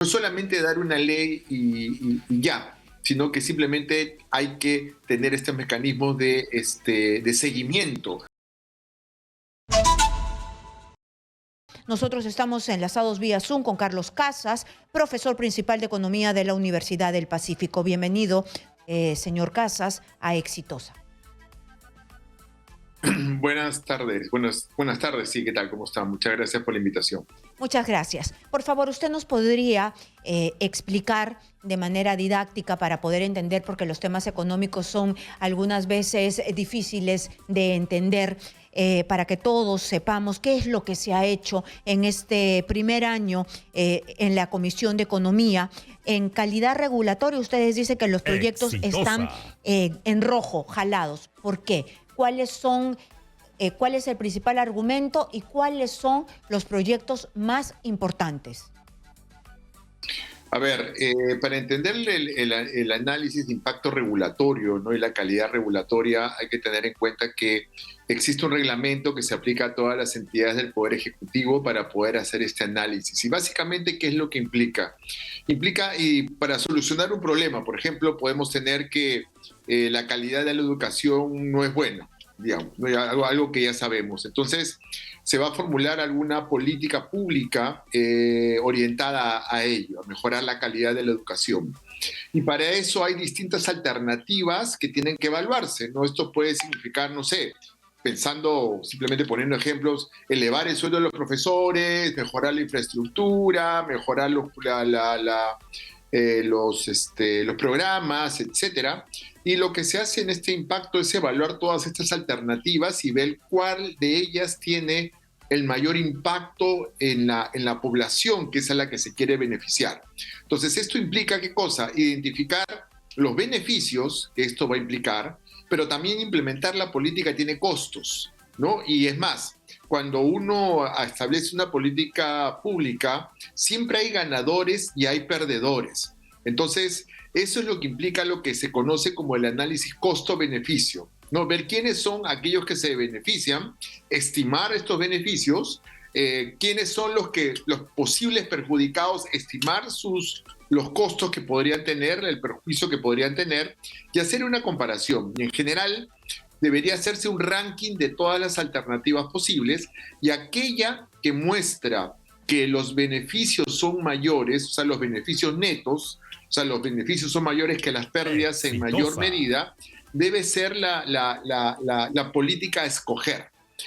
No solamente dar una ley y ya, sino que simplemente hay que tener estos mecanismos de seguimiento. Nosotros estamos enlazados vía Zoom con Carlos Casas, profesor principal de Economía de la Universidad del Pacífico. Bienvenido, señor Casas, a Exitosa. Buenas tardes, buenas tardes, sí, ¿qué tal? ¿Cómo están? Muchas gracias por la invitación. Muchas gracias. Por favor, usted nos podría explicar de manera didáctica para poder entender, porque los temas económicos son algunas veces difíciles de entender, para que todos sepamos qué es lo que se ha hecho en este primer año en la Comisión de Economía. En calidad regulatoria, ustedes dicen que los proyectos están en rojo, jalados. ¿Por qué? ¿Cuál es el principal argumento y cuáles son los proyectos más importantes? A ver, para entender el análisis de impacto regulatorio, ¿no? Y la calidad regulatoria, hay que tener en cuenta que existe un reglamento que se aplica a todas las entidades del Poder Ejecutivo para poder hacer este análisis. Y básicamente, ¿qué es lo que implica? Implica, y para solucionar un problema, por ejemplo, podemos tener que la calidad de la educación no es buena, digamos, ¿no? Algo que ya sabemos. Entonces, se va a formular alguna política pública orientada a ello, a mejorar la calidad de la educación. Y para eso hay distintas alternativas que tienen que evaluarse, ¿no? Esto puede significar, no sé, pensando, simplemente poniendo ejemplos, elevar el sueldo de los profesores, mejorar la infraestructura, mejorar los programas, etcétera. Y lo que se hace en este impacto es evaluar todas estas alternativas y ver cuál de ellas tiene el mayor impacto en la población, que es a la que se quiere beneficiar. Entonces, esto implica, ¿qué cosa? Identificar los beneficios que esto va a implicar, pero también implementar la política tiene costos, ¿no? Y es más, cuando uno establece una política pública, siempre hay ganadores y hay perdedores. Entonces, eso es lo que implica lo que se conoce como el análisis costo-beneficio, ¿no? Ver quiénes son aquellos que se benefician, estimar estos beneficios, quiénes son los posibles perjudicados, estimar los costos que podrían tener, el perjuicio que podrían tener, y hacer una comparación. Y en general, debería hacerse un ranking de todas las alternativas posibles, y aquella que muestra que los beneficios son mayores, o sea, los beneficios netos, o sea, los beneficios son mayores que las pérdidas en mayor medida, debe ser la política a escoger.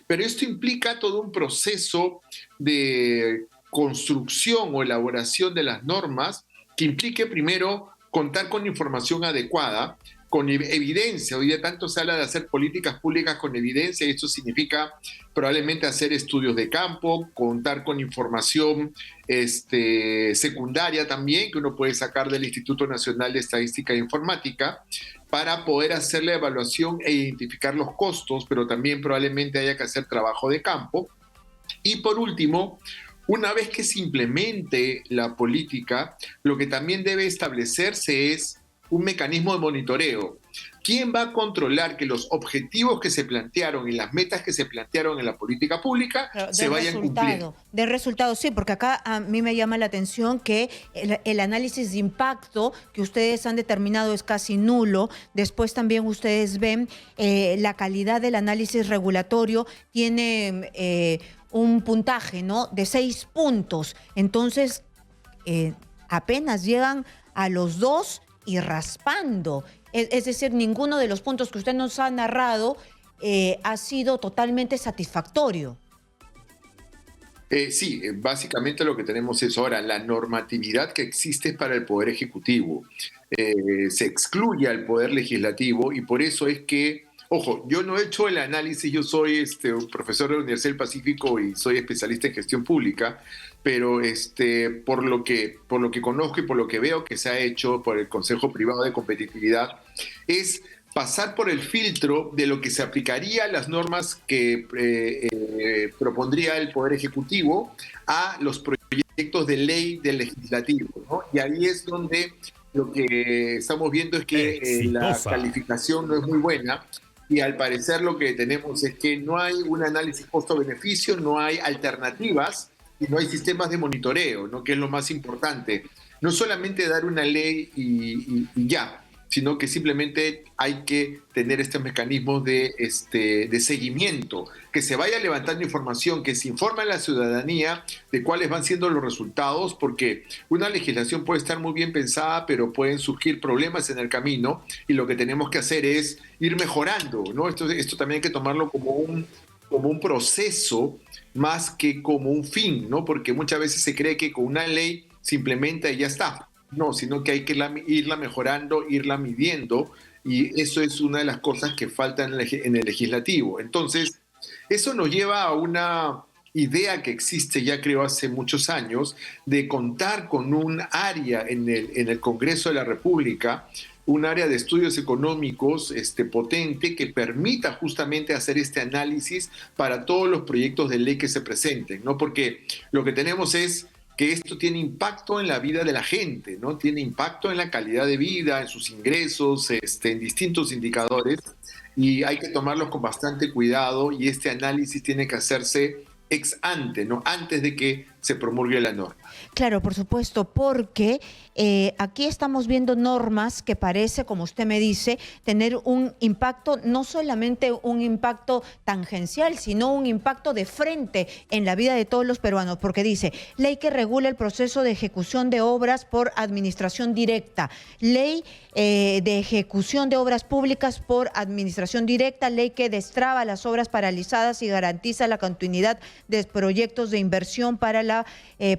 Pero esto implica todo un proceso de construcción o elaboración de las normas que implique primero contar con información adecuada, con evidencia. Hoy día tanto se habla de hacer políticas públicas con evidencia, y esto significa probablemente hacer estudios de campo, contar con información secundaria también, que uno puede sacar del Instituto Nacional de Estadística e Informática, para poder hacer la evaluación e identificar los costos, pero también probablemente haya que hacer trabajo de campo. Y por último, una vez que se implemente la política, lo que también debe establecerse es un mecanismo de monitoreo. ¿Quién va a controlar que los objetivos que se plantearon y las metas que se plantearon en la política pública se vayan cumpliendo? De resultados, sí, porque acá a mí me llama la atención que el análisis de impacto que ustedes han determinado es casi nulo. Después también ustedes ven la calidad del análisis regulatorio tiene un puntaje, ¿no?, de 6 puntos. Entonces, apenas llegan a los 2 y raspando. Es decir, ninguno de los puntos que usted nos ha narrado ha sido totalmente satisfactorio. Sí, básicamente lo que tenemos es ahora la normatividad que existe para el Poder Ejecutivo. Se excluye al Poder Legislativo, y por eso es que, ojo, yo no he hecho el análisis, yo soy un profesor de la Universidad del Pacífico y soy especialista en gestión pública, pero por lo que conozco y por lo que veo que se ha hecho por el Consejo Privado de Competitividad, es pasar por el filtro de lo que se aplicaría a las normas que propondría el Poder Ejecutivo a los proyectos de ley del Legislativo, ¿no? Y ahí es donde lo que estamos viendo es que la calificación no es muy buena, y al parecer lo que tenemos es que no hay un análisis costo-beneficio, no hay alternativas y no hay sistemas de monitoreo, ¿no?, que es lo más importante. no solamente dar una ley y ya, sino que simplemente hay que tener estos mecanismos de seguimiento, que se vaya levantando información, que se informe a la ciudadanía de cuáles van siendo los resultados, porque una legislación puede estar muy bien pensada, pero pueden surgir problemas en el camino y lo que tenemos que hacer es ir mejorando, ¿no? Esto también hay que tomarlo como un proceso más que como un fin, ¿no? Porque muchas veces se cree que con una ley se implementa y ya está. No, sino que hay que irla mejorando, irla midiendo, y eso es una de las cosas que faltan en el legislativo. Entonces, eso nos lleva a una idea que existe ya creo hace muchos años, de contar con un área en el Congreso de la República, un área de estudios económicos potente que permita justamente hacer este análisis para todos los proyectos de ley que se presenten, ¿no? Porque lo que tenemos es que esto tiene impacto en la vida de la gente, ¿no? Tiene impacto en la calidad de vida, en sus ingresos, en distintos indicadores, y hay que tomarlos con bastante cuidado, y este análisis tiene que hacerse ex ante, ¿no? Antes de que se promulgue la norma. Claro, por supuesto, porque aquí estamos viendo normas que parece, como usted me dice, tener un impacto, no solamente un impacto tangencial, sino un impacto de frente en la vida de todos los peruanos, porque dice, ley que regula el proceso de ejecución de obras por administración directa, ley de ejecución de obras públicas por administración directa, ley que destraba las obras paralizadas y garantiza la continuidad de proyectos de inversión para la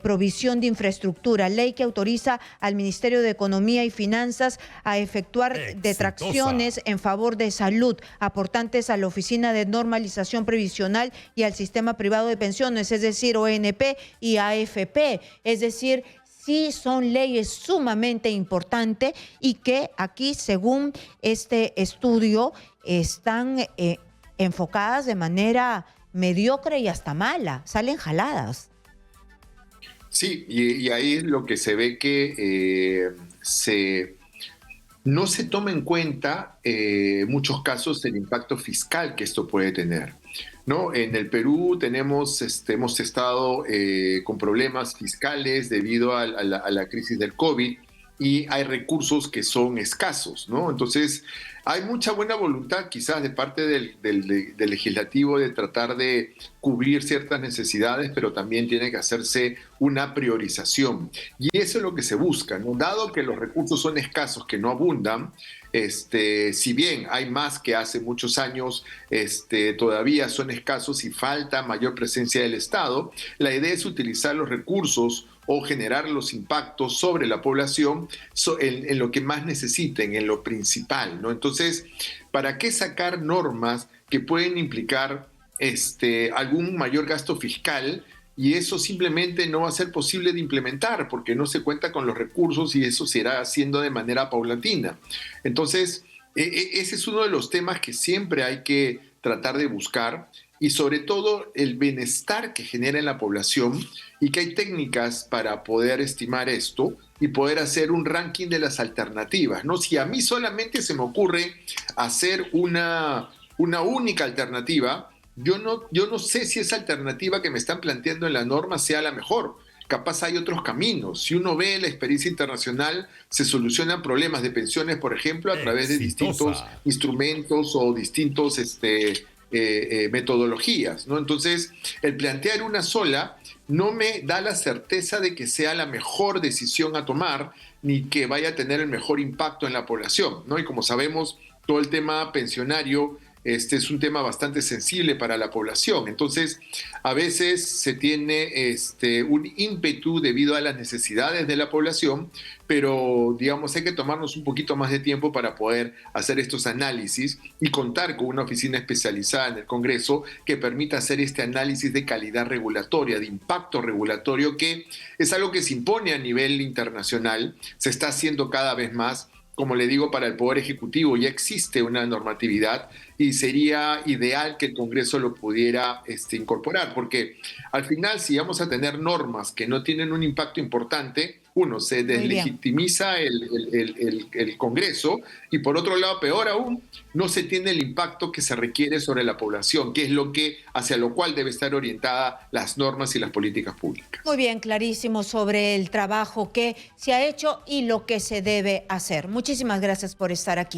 provisión de infraestructura, ley que autoriza al Ministerio de Economía y Finanzas a efectuar detracciones en favor de salud, aportantes a la Oficina de Normalización Previsional y al Sistema Privado de Pensiones, es decir, ONP y AFP, es decir, sí son leyes sumamente importantes y que aquí, según este estudio, están enfocadas de manera mediocre y hasta mala, salen jaladas. Sí, y ahí es lo que se ve que no se toma en cuenta en muchos casos el impacto fiscal que esto puede tener, ¿no? En el Perú hemos estado con problemas fiscales debido a la crisis del COVID, y hay recursos que son escasos, ¿no? Entonces, hay mucha buena voluntad quizás de parte del legislativo de tratar de cubrir ciertas necesidades, pero también tiene que hacerse una priorización. Y eso es lo que se busca, ¿no? Dado que los recursos son escasos, que no abundan, si bien hay más que hace muchos años, todavía son escasos y falta mayor presencia del Estado, la idea es utilizar los recursos o generar los impactos sobre la población en lo que más necesiten, en lo principal, ¿no? Entonces, ¿para qué sacar normas que pueden implicar algún mayor gasto fiscal? Y eso simplemente no va a ser posible de implementar porque no se cuenta con los recursos, y eso se irá haciendo de manera paulatina. Entonces, ese es uno de los temas que siempre hay que tratar de buscar, y sobre todo el bienestar que genera en la población, y que hay técnicas para poder estimar esto y poder hacer un ranking de las alternativas, ¿no? Si a mí solamente se me ocurre hacer una única alternativa, yo no sé si esa alternativa que me están planteando en la norma sea la mejor. Capaz hay otros caminos. Si uno ve la experiencia internacional, se solucionan problemas de pensiones, por ejemplo, a través de distintos instrumentos o distintos metodologías, ¿no? Entonces, el plantear una sola no me da la certeza de que sea la mejor decisión a tomar, ni que vaya a tener el mejor impacto en la población, ¿no? Y como sabemos, todo el tema pensionario es un tema bastante sensible para la población. Entonces, a veces se tiene un ímpetu debido a las necesidades de la población, pero, digamos, hay que tomarnos un poquito más de tiempo para poder hacer estos análisis y contar con una oficina especializada en el Congreso que permita hacer este análisis de calidad regulatoria, de impacto regulatorio, que es algo que se impone a nivel internacional, se está haciendo cada vez más. Como le digo, para el Poder Ejecutivo ya existe una normatividad y sería ideal que el Congreso lo pudiera incorporar, porque al final, si vamos a tener normas que no tienen un impacto importante, Uno, se Muy bien. deslegitimiza el Congreso y por otro lado, peor aún, no se tiene el impacto que se requiere sobre la población, que es hacia lo cual debe estar orientada las normas y las políticas públicas. Muy bien, clarísimo sobre el trabajo que se ha hecho y lo que se debe hacer. Muchísimas gracias por estar aquí.